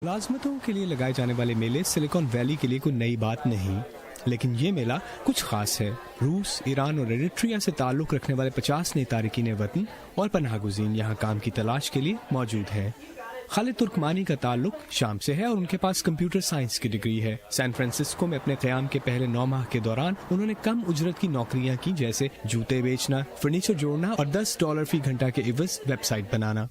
ملازمتوں کے لیے لگائے جانے والے میلے سلیکون ویلی کے لیے کوئی نئی بات نہیں، لیکن یہ میلہ کچھ خاص ہے۔ روس، ایران اور ایریٹریا سے تعلق رکھنے والے 50 نئے تارکین وطن اور پناہ گزین یہاں کام کی تلاش کے لیے موجود ہیں۔ خالد ترکمانی کا تعلق شام سے ہے اور ان کے پاس کمپیوٹر سائنس کی ڈگری ہے۔ سان فرانسسکو میں اپنے قیام کے پہلے 9 ماہ کے دوران انہوں نے کم اجرت کی نوکریاں کی، جیسے جوتے بیچنا، فرنیچر جوڑنا اور $10 فی گھنٹہ کے عوض ویب سائٹ بنانا۔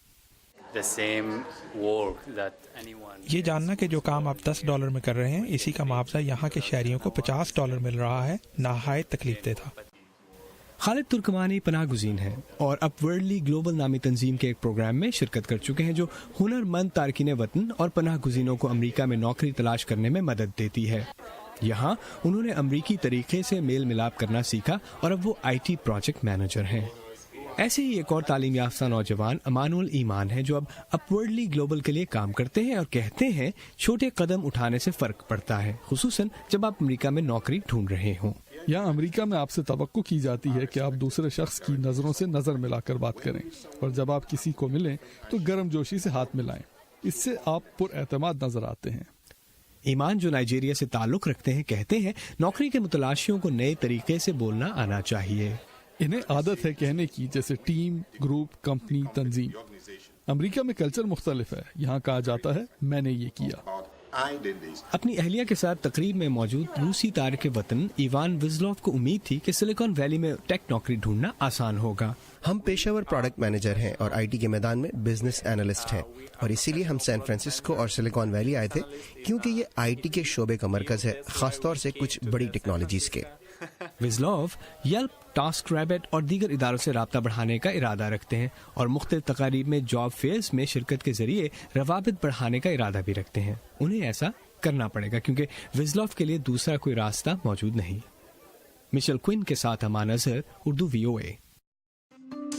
یہ جاننا کہ جو کام آپ $10 میں کر رہے ہیں، اسی کا معاوضہ یہاں کے شہریوں کو $50 مل رہا ہے، نہایت تکلیف دہ تھا۔ خالد ترکمانی پناہ گزین ہیں اور اپ ورلڈلی گلوبل نامی تنظیم کے ایک پروگرام میں شرکت کر چکے ہیں جو ہنر مند تارکین وطن اور پناہ گزینوں کو امریکہ میں نوکری تلاش کرنے میں مدد دیتی ہے۔ یہاں انہوں نے امریکی طریقے سے میل ملاپ کرنا سیکھا اور اب وہ IT پروجیکٹ مینیجر ہیں۔ ایسے ہی ایک اور تعلیم یافتہ نوجوان امان الایمان ہے جو اب اپ ورلڈلی گلوبل کے لیے کام کرتے ہیں اور کہتے ہیں چھوٹے قدم اٹھانے سے فرق پڑتا ہے، خصوصاً جب آپ امریکہ میں نوکری ڈھونڈ رہے ہوں۔ یہاں امریکہ میں آپ سے توقع کی جاتی ہے کہ آپ دوسرے شخص کی نظروں سے نظر ملا کر بات کریں، اور جب آپ کسی کو ملیں تو گرم جوشی سے ہاتھ ملائیں۔ اس سے آپ پر اعتماد نظر آتے ہیں۔ ایمان، جو نائجیریا سے تعلق رکھتے ہیں، کہتے ہیں نوکری کے متلاشیوں کو نئے طریقے سے بولنا آنا چاہیے۔ انہیں عادت ہے کہنے کی، جیسے ٹیم، گروپ، کمپنی، تنظیم۔ امریکہ میں کلچر مختلف ہے، یہاں کہا جاتا ہے میں نے یہ کیا۔ اپنی اہلیہ کے ساتھ تقریب میں موجود روسی تارک وطن ایوان وزلوف کو امید تھی کہ سلیکون ویلی میں ٹیک نوکری ڈھونڈنا آسان ہوگا۔ ہم پیشہ ور پروڈکٹ مینیجر ہیں اور IT کے میدان میں بزنس اینالسٹ ہیں، اور اسی لیے ہم سان فرانسسکو اور سلیکون ویلی آئے تھے کیونکہ یہ IT کے شعبے کا مرکز ہے، خاص طور سے کچھ بڑی ٹیکنالوجیز کے۔ وزلوف یلپ، ٹاسک ریبٹ اور دیگر اداروں سے رابطہ بڑھانے کا ارادہ رکھتے ہیں اور مختلف تقاریب میں جاب فیئرز میں شرکت کے ذریعے روابط بڑھانے کا ارادہ بھی رکھتے ہیں۔ انہیں ایسا کرنا پڑے گا کیونکہ وزلوف کے لیے دوسرا کوئی راستہ موجود نہیں۔ مشل کوئن کے ساتھ امان اظہر، اردو VOA۔